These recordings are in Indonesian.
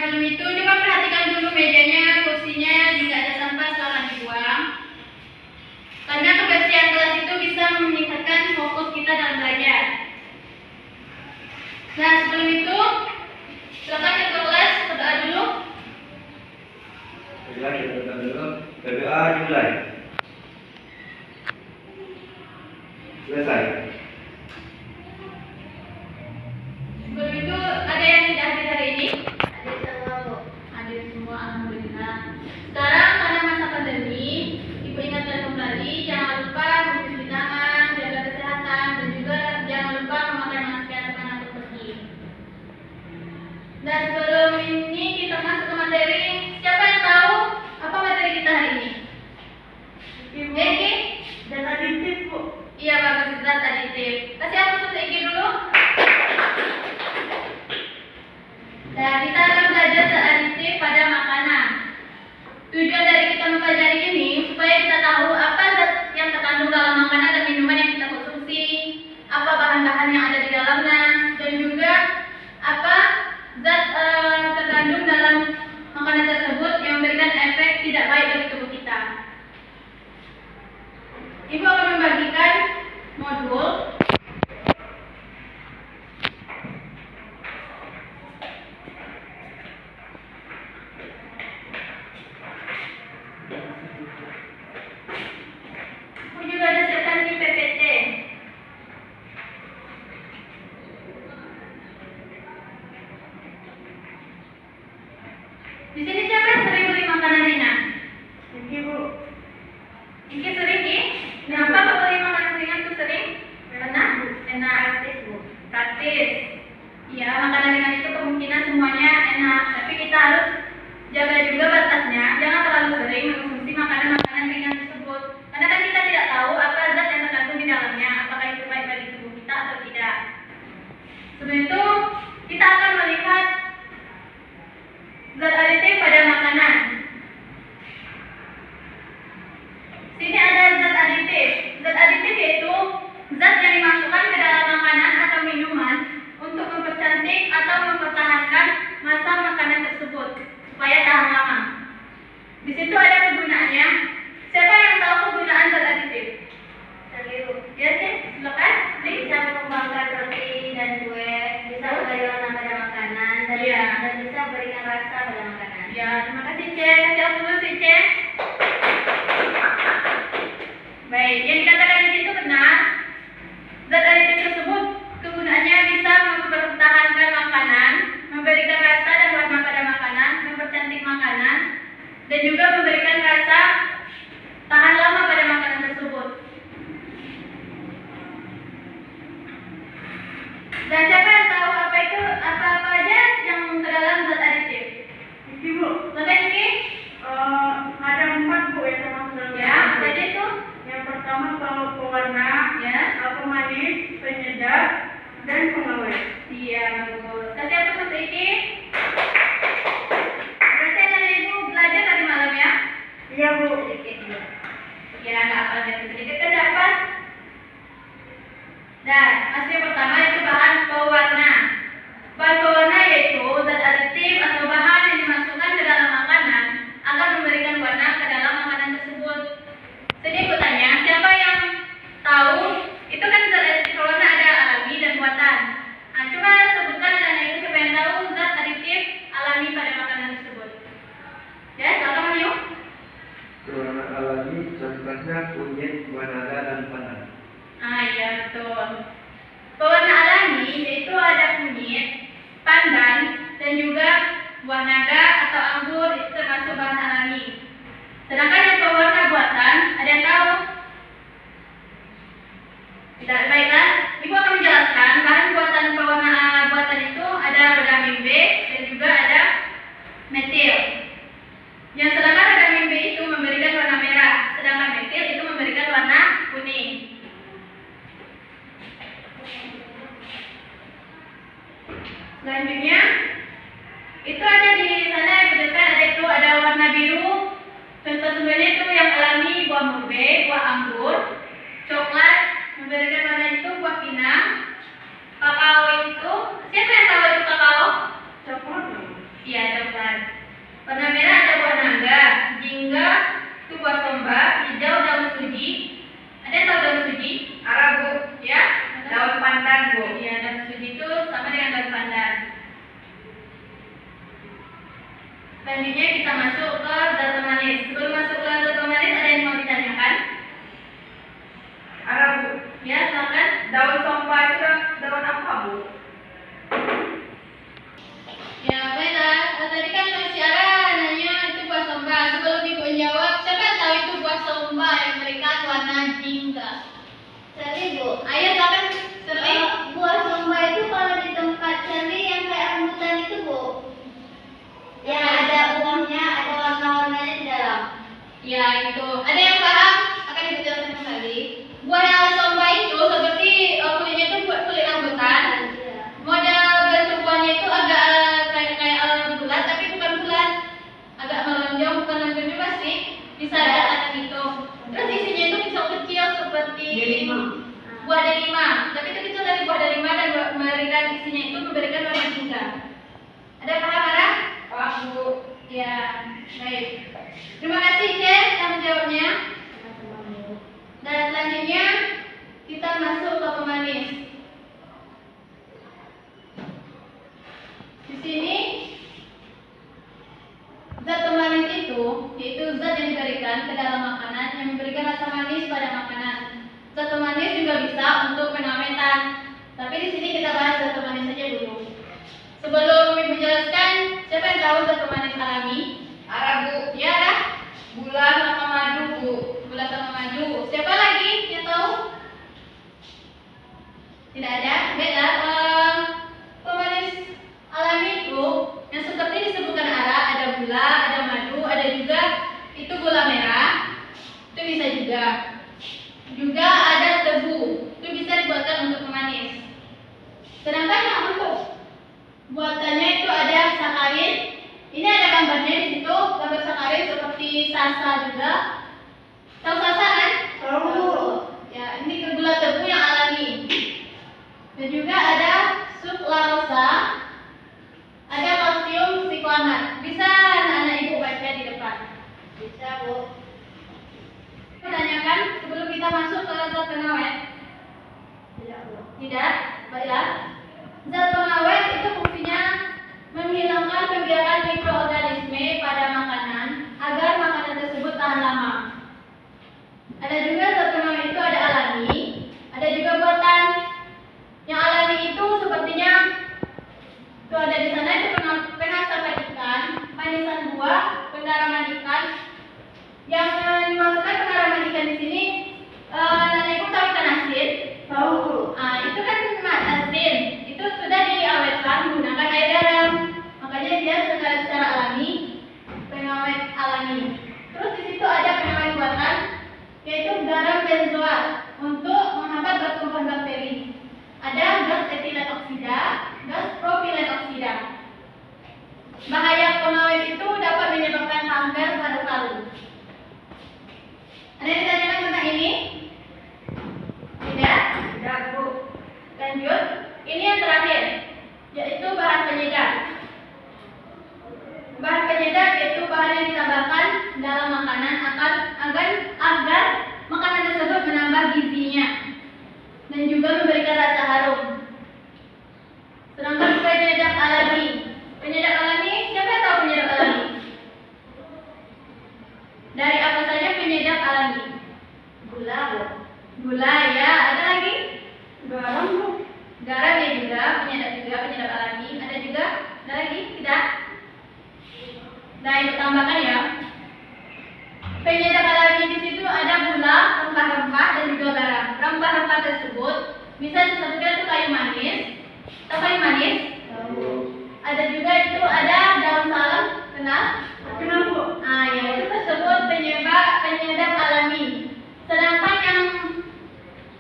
sebelum itu coba perhatikan dulu mejanya, kursinya, jika ada sampah silakan dibuang. Karena kebersihan kelas itu bisa meningkatkan fokus kita dalam belajar. Nah, sebelum itu silakan ketua kelas berdoa dulu. Baiklah, kita berdoa dulu. Berdoa dimulai. Selesai. Sebelum itu ada yang tidak hadir hari ini? Hadir semua, Bu. Hadir semua, alhamdulillah. Sekarang karena masa pandemi, Ibu ingatkan kembali jangan lupa mencuci tangan, jaga kesehatan, dan juga jangan lupa memakai masker untuk pergi. Dan sebelum ini kita masuk ke materi, siapa yang tahu apa materi kita hari ini? Eki? Dan aditif, Bu. Iya, bagus, zat aditif. Kasih aku satu Eki dulu. Nah, kita akan belajar zat aditif pada makanan. Tujuan dari kita mempelajari ini supaya kita tahu apa zat yang terkandung dalam makanan dan minuman yang kita konsumsi, apa bahan-bahan yang ada di dalamnya, dan juga apa zat terkandung dalam makanan tersebut yang memberikan efek tidak baik bagi tubuh kita. Ibu akan membagikan modul. Ibu juga ada siapkan di PPT. Di sini siapa yang sering beli makanan ringan? Ini, Bu. Iki sering Ki? Kenapa kau beli makanan ringan tuh sering? Karena enak. Praktis, Bu. Praktis. Ya, makanan ringan itu kemungkinan semuanya enak, tapi kita harus jaga juga batasnya. Jangan terlalu sering mengonsumsi makanan-makanan ringan tersebut. Karena kan kita tidak tahu apa zat yang terkandung di dalamnya, apakah itu baik bagi tubuh kita atau tidak. Sebelum itu, kita akan melihat zat aditif pada makanan. Sini ada zat aditif. Zat aditif yaitu zat yang dimasukkan ke dalam makanan atau minuman untuk mempercantik atau mempertahankan masa makanan tersebut supaya tahan lama. Di situ ada kegunaannya. Siapa yang tahu kegunaan zat aditif? Serius. Ya sih, silakan. Bisa mengembangkan protein dan kue, bisa memberi warna pada makanan, dan, Iya. dan bisa memberikan rasa pada makanan. Ya, terima kasih Cek. Kasih aku dulu sih Cek. Baik, yang dikatakan di situ benar. Zat aditif tersebut kegunaannya bisa mempertahankan makanan, memberikan rasa dan warna pada makanan, mempercantik makanan, dan juga memberikan rasa tahan lama pada makanan tersebut. Dan siapa yang tahu apa itu apa aja yang terdalam zat aditif? Ini, Bu. Silakan Iki. Ada 4, Bu, yang termasuk dalam Ya, apa aja itu? Yang pertama pewarna, Ya. pemanis, penyedap, dan pengawet. Iya, bagus. Kasih aku satu Iki. Berarti anak ibu belajar tadi malam ya? Iya, Bu. Sedikit ya. Ya, nggak apa sedikit kan dapat. Dan masih yang pertama itu bahan pewarna. Bahan pewarna yaitu zat aditif atau bahan yang dimasukkan ke dalam makanan agar memberikan warna ke dalam makanan tersebut. Jadi aku tanya, siapa yang tahu itu kan zat aditif pewarna ada alami dan buatan. Nah, coba sebutkan anak ibu siapa yang tahu zat aditif alami pada makanan tersebut. Ya, silakan Mayu. Pewarna alami contohnya kunyit, wanara, dan pandan. Ah iya betul. Pewarna alami yaitu ada kunyit, pandan, dan juga buah naga atau anggur itu termasuk bahan alami. Sedangkan yang pewarna buatan ada yang tahu? Tidak, baiklah. Ibu akan menjelaskan bahan buatan pewarna buatan itu ada rhodamine B dan juga ada metil. Yang sedangkan rhodamine B itu memberikan warna merah, sedangkan metil itu memberikan warna kuning. Selanjutnya itu ada di sana berdasarkan ada itu ada warna biru. Contoh sumbernya itu yang alami buah murbe, buah anggur, coklat memberikan warna itu buah pinang, kakao itu siapa yang tahu itu kakao? Coklat. Iya, Warna merah ada buah naga, jingga itu buah somba, hijau daun suji. Ada yang tahu daun suji? Arah Bu, Ya? daun pandan Bu. Iya, daun suji itu sama dengan daun pandan. Selanjutnya kita masuk ke zat pemanis. Sebelum masuk ke zat pemanis ada yang mau ditanyakan? Arah Bu, Ya, silakan. daun somba itu daun apa Bu? Ya, baiklah. Tadi kan Mas Ciara nanya itu buah somba. Sebelum Ibu menjawab, siapa yang tahu itu buah somba yang memberikan warna jingga? Seri Bu. Ayo silakan, Serli. Buah somba itu kalau di tempat seri yang kayak rambutan itu Bu. Ya ada buahnya, ada warna-warnanya di dalam. Ya, itu. Ada yang paham? Akan Ibu jelaskan kembali. Buah somba itu seperti kulitnya itu kulit rambutan. Model bentuk buahnya itu agak kayak bulat, tapi bukan bulat. Agak melonjong, bukan lonjong juga sih. Bisa dikatakan itu. Terus isinya itu pisau kecil seperti buah delima. Tapi itu kecil dari buah delima dan memberikan isinya itu memberikan warna jingga. Ada paham Ara? Paham Bu. Ya, baik. Terima kasih Jen yang menjawabnya. Dan selanjutnya kita masuk ke pemanis. Di sini zat pemanis itu yaitu zat yang diberikan ke dalam makanan yang memberikan rasa manis pada makanan. Zat pemanis juga bisa untuk pengawetan. Tapi di sini kita bahas zat pemanis saja dulu. Sebelum Ibu jelaskan, siapa yang tahu zat pemanis alami? Arah Bu, Ya, Ra? gula sama madu Bu. Gula sama madu. Siapa lagi yang tahu? Tidak ada. Baiklah. Pemanis alami itu yang seperti disebutkan Ara, ada gula, ada madu, ada juga itu gula merah. Itu bisa juga. Juga ada tebu. Itu bisa dibuatkan untuk pemanis. Sedangkan yang untuk buatannya itu ada sakarin. Ini ada gambarnya di situ, gambar sakarin seperti sasa juga. Tahu sasa kan? Tahu. Ya, ini ke gula tebu yang alami. Dan juga ada suklarosa, ada kalsium siklanat. Bisa anak-anak Ibu baca di depan. Bisa Bu. Tanyakan sebelum kita masuk ke zat pengawet. Tidak Bu. Tidak, baiklah. Zat pengawet itu fungsinya menghilangkan kegiatan mikroorganisme pada makanan agar makanan tersebut tahan lama. Ada juga zat pengawet itu ada alami, ada juga buatan. Yang alami itu sepertinya itu ada di sana itu pengasapan ikan, manisan buah, penggaraman ikan. Yang dimaksudkan penggaraman ikan di sini, Nana Ibu tahu ikan asin? Tahu Bu. Itu kan asin, itu sudah diawetkan menggunakan air garam. Makanya dia secara alami, pengawet alami. Terus di situ ada pengawet buatan, yaitu garam benzoat untuk menghambat pertumbuhan bakteri. Ada gas etilen oksida, gas propilen oksida. Bahaya pengawet itu dapat menyebabkan kanker paru-paru. Ada yang ditanyakan tentang ini? Tidak? Tidak Bu. Lanjut. Ini yang terakhir, yaitu bahan penyedap. Bahan penyedap yaitu bahan yang ditambahkan dalam makanan agar makanan tersebut menambah gizinya dan juga memberikan rasa harum. Sedangkan penyedap alami, siapa yang tahu penyedap alami? Dari apa saja penyedap alami? Gula Bu. Gula ya, ada lagi? Garam Bu. Garam ya juga, penyedap alami. Ada juga, ada lagi? Tidak? Nah, yang tambahkan ya. Penyedap alami di situ ada gula, rempah-rempah dan juga garam. Rempah-rempah tersebut bisa disebutkan itu kayu manis. Tahu kayu manis? Tahu. Ada juga itu ada daun salam, kenal? Kenal Bu. Ya itu tersebut penyedap alami. Sedangkan yang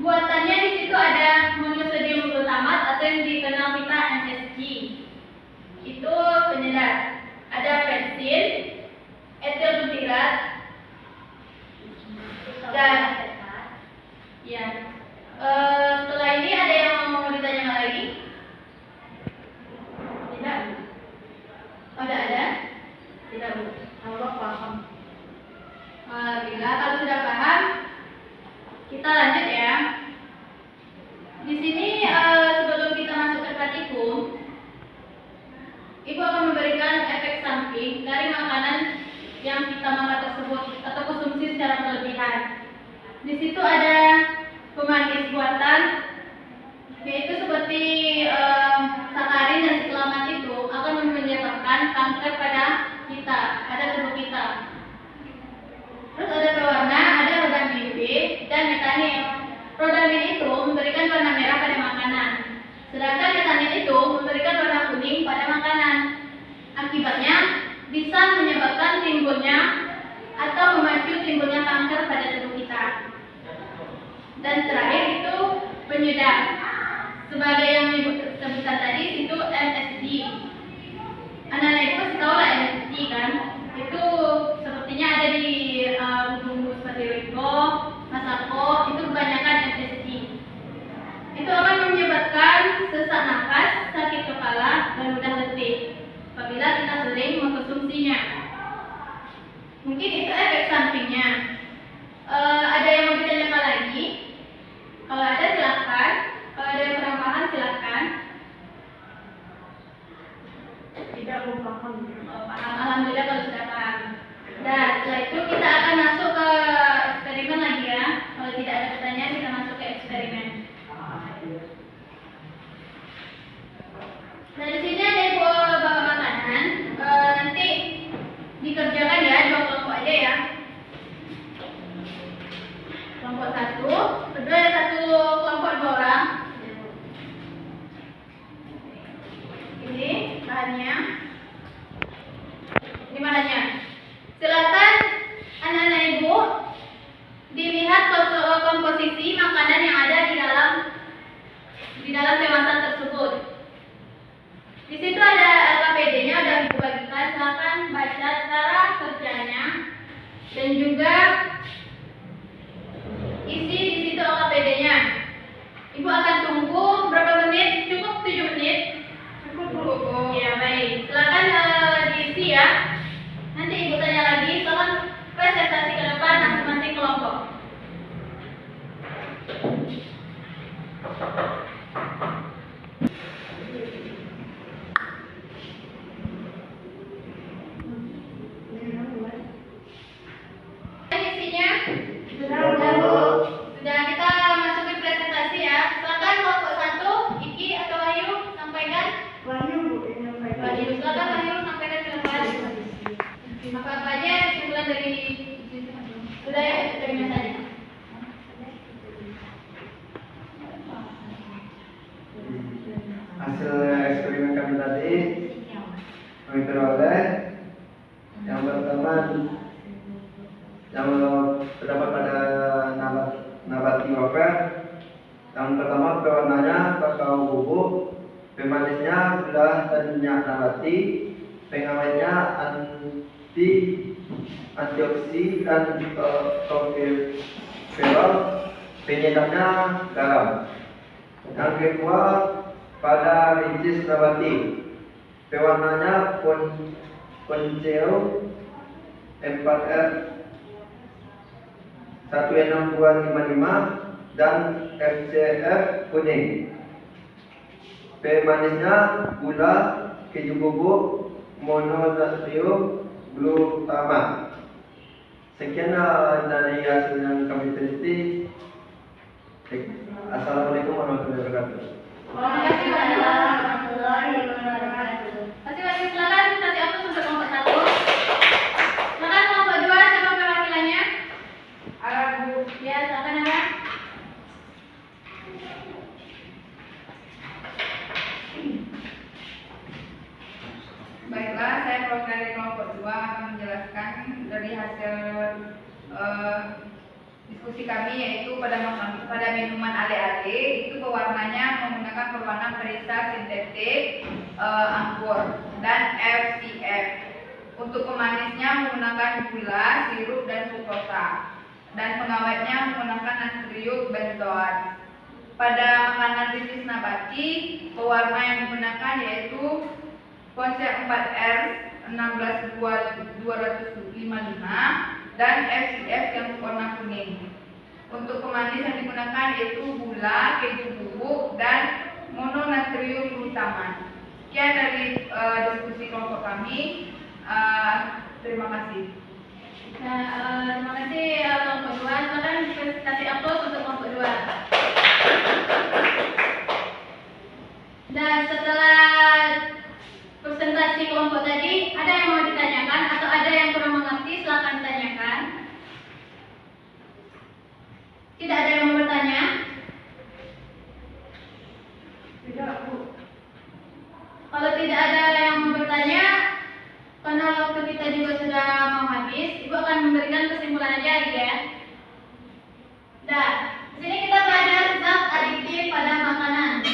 buatannya di situ ada monosodium glutamat atau yang dikenal kita MSG. Itu penyedap. Ada pensil, etil butirat, dan ya. Setelah ini ada yang mau ditanyakan lagi? Tidak? Oh, tidak ada? Tidak, Bu. Allah paham. Alhamdulillah, kalau sudah paham, kita lanjut ya. Di sini sebelum kita masuk ke praktikum, Ibu akan memberikan efek samping dari makanan yang kita makan tersebut atau konsumsi secara berlebihan. Di situ ada pemanis buatan, yaitu seperti sakarin dan siklamat itu akan menyebabkan kanker pada kita, pada tubuh kita. Terus ada pewarna, ada rodamin B dan metanil. Rodamin itu memberikan warna merah pada makanan, sedangkan metanil itu memberikan warna kuning pada makanan. Akibatnya bisa menyebabkan timbulnya atau memacu timbulnya kanker pada tubuh kita. Dan terakhir itu penyedap. Sebagai yang Ibu sebutkan tadi itu MSG. Anak-anak itu pasti tahu lah MSG kan? Itu sepertinya ada di bumbu seperti Rico, Masako, itu kebanyakan MSG. Itu akan menyebabkan sesak nafas, sakit kepala, dan mudah letih apabila kita sering mengkonsumsinya. Mungkin itu efek sampingnya. Ada yang mau ditanyakan lagi? Kalau ada silakan. Kalau ada yang kurang paham silakan. Tidak belum paham. Paham. Alhamdulillah kalau sudah paham. Nah, setelah itu kita akan masuk ke eksperimen lagi ya. Kalau tidak ada pertanyaan kita masuk ke eksperimen. Nah, di sini ada ibu bawa makanan. Nanti dikerjakan ya 2 kelompok aja ya. Kelompok 1, kedua ada 1 kelompok 2 orang. Ini bahannya. Ini bahannya. Silakan anak-anak ibu dilihat komposisi makanan yang ada di dalam kemasan tersebut. Di situ ada LKPD-nya, udah Ibu bagikan. Silakan baca cara kerjanya dan juga isi di situ LKPD-nya. Ibu akan tunggu berapa menit? Cukup 7 menit? Cukup, Bu. Ya, baik. Silakan diisi ya. Nanti Ibu tanya lagi, silakan presentasi ke depan masing-masing kelompok. Isinya? Sudah, kita masukin presentasi ya. Silakan kelompok 1, Iki atau Wahyu sampaikan. Wahyu, silakan Wahyu sampaikan ke depan. Apa-apa aja kesimpulan dari sudah ya, eksperimen tadi. Hasil eksperimen kami tadi kami peroleh yang pertama yang terdapat pada nabati wafer. Yang pertama pewarnanya kakao bubuk, pemanisnya gula dan minyak nabati, pengawetnya antioksidan kolesterol, penyedapnya garam. Yang kedua pada rincis nabati, pewarnanya Conceo 4R 16255 dan FCF kuning. Pemanisnya gula, keju bubuk, mononatrium glutamat. Sekian dari hasil yang kami teliti. Assalamualaikum warahmatullahi wabarakatuh. Warahmatullahi wabarakatuh. Masing-masing silakan kasih aku untuk kelompok 1. Silakan kelompok 2, siapa perwakilannya? Arabu. Ya, silakan Ana. Baiklah, saya perwakilan dari kelompok 2 akan menjelaskan dari hasil diskusi kami, yaitu pada minuman ale-ale itu pewarnanya menggunakan pewarna perisa sintetik anggur dan FCF. Untuk pemanisnya menggunakan gula, sirup dan fruktosa, dan pengawetnya menggunakan natrium benzoat. Pada makanan rincis nabati, pewarna yang digunakan yaitu Conceo 4R 16.255 dan FCF yang warna kuning. Untuk pemanis yang digunakan yaitu gula, keju bubuk, dan mononatrium glutamat. Sekian dari diskusi kelompok kami. Terima kasih. Nah, terima kasih kelompok 2. Silakan kasih aplaus untuk kelompok 2. Dan setelah presentasi kelompok tadi, ada yang mau ditanyakan atau ada yang kurang mengerti, silakan ditanyakan. Tidak ada yang mau bertanya? Tidak, Bu. Kalau tidak ada yang mau bertanya, karena waktu kita juga sudah mau habis, Ibu akan memberikan kesimpulan aja ya. Nah, di sini kita belajar zat adiktif pada makanan.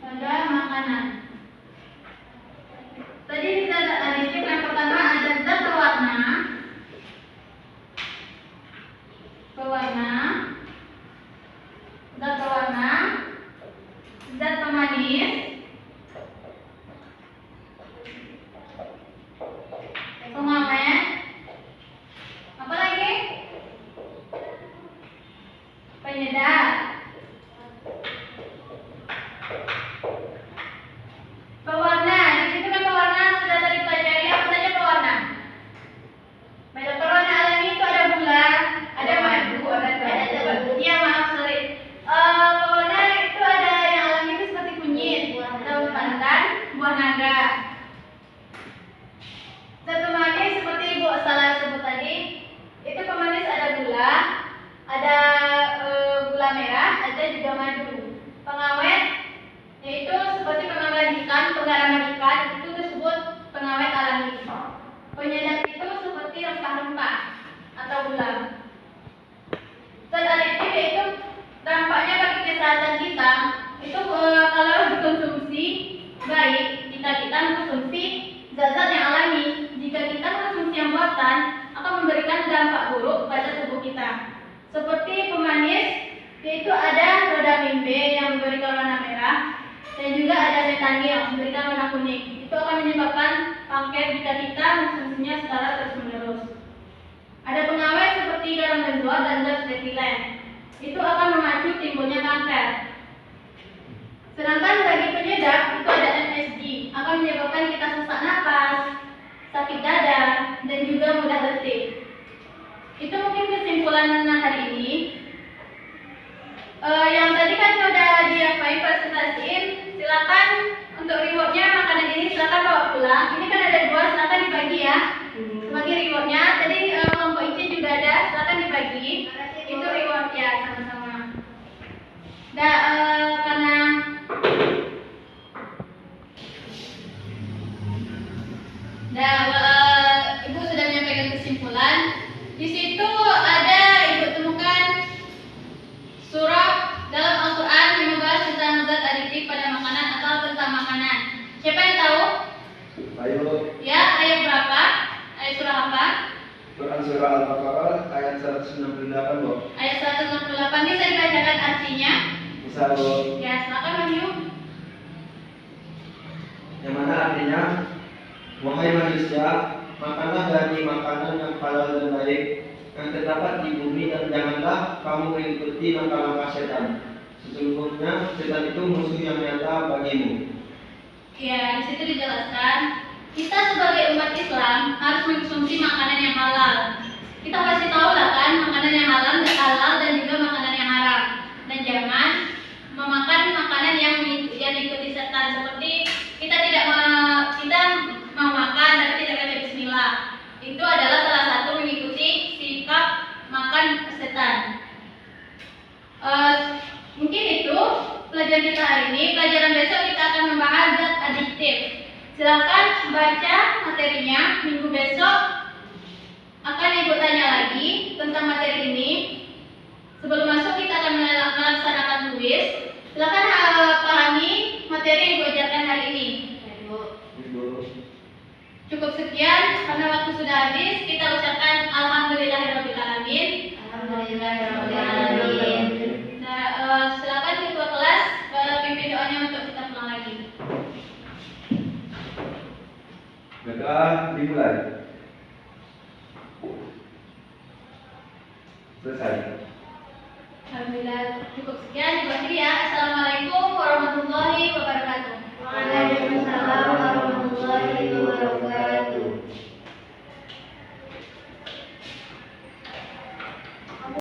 Pada makanan. Tadi di zat adiktif yang pertama ada zat pewarna, zat pemanis, pengawet, apa lagi? Penyedap. Pewarna, di situ kan pewarna sudah tadi pelajari apa saja pewarna. Baik, pewarna alami itu ada gula, ada madu, ada iya maaf sorry. Pewarna itu ada yang alami itu seperti kunyit, daun pandan, buah naga. Zat pemanis seperti Ibu salah sebut tadi, itu pemanis ada gula, ada gula merah, ada juga madu. Pengawet yaitu seperti pengawet ikan, penggaraman ikan itu disebut pengawet alami. Penyedap itu seperti rempah-rempah atau gula. Zat adiktif yaitu dampaknya bagi kesehatan kita itu kalau dikonsumsi baik jika kita mengkonsumsi zat-zat yang alami. Jika kita mengkonsumsi yang buatan akan memberikan dampak buruk pada tubuh kita. Seperti pemanis yaitu ada rodamin B yang memberikan warna merah dan juga ada metanil memberikan warna kuning. Itu akan menyebabkan kanker jika kita mengkonsumsinya secara terus-menerus. Ada pengawet seperti garam benzoat dan gas etilen. Itu akan memacu timbulnya kanker. Sedangkan bagi penyedap itu ada MSG, akan menyebabkan kita sesak napas, sakit dada, dan juga mudah letih. Itu mungkin kesimpulan hari ini. Yang tadi kan sudah presentasiin, silakan untuk rewardnya makanan ini silakan bawa pulang. Ini kan ada 2, silakan dibagi ya. Sebagai rewardnya, tadi kelompok IC juga ada, silakan dibagi. Itu reward ya sama-sama. Nah, karena Ibu sudah menyampaikan kesimpulan. Di situ ada Ibu temukan surah dalam Al-Quran yang membahas tentang zat adiktif pada makanan atau tentang makanan. Siapa yang tahu? Ayo. Ya, ayat berapa? Ayat surah apa? Quran surah Al-Baqarah ayat 168, Bu. Ayat 168. Bisa dibacakan artinya? Bisa, Bu. Ya, silakan Wahyu. Yang mana artinya, wahai manusia, makanlah dari makanan yang halal dan baik yang terdapat di bumi dan janganlah kamu mengikuti langkah-langkah setan. Sesungguhnya setan itu musuh yang nyata bagimu. Ya, di situ dijelaskan kita sebagai umat Islam harus mengkonsumsi makanan yang halal. Kita pasti tahu lah kan makanan yang halal dan juga makanan yang haram. Dan jangan memakan makanan yang diikuti setan, seperti kita mau makan tapi tidak baca bismillah. Itu adalah salah satu mengikuti sikap makan setan. Mungkin itu pelajaran kita hari ini. Pelajaran besok kita akan membahas zat adiktif. Silakan baca materinya. Minggu besok akan Ibu tanya lagi tentang materi ini. Sebelum masuk kita akan melaksanakan kuis. Silakan pahami materi yang Ibu ajarkan hari ini. Cukup sekian karena waktu sudah habis. Kita ucapkan alhamdulillahirabbil alamin. Alhamdulillahirabbil alamin. Nah, silakan ketua kelas Maka dimulai. Selesai. Alhamdulillah cukup sekian. Terima kasih ya. Assalamualaikum warahmatullahi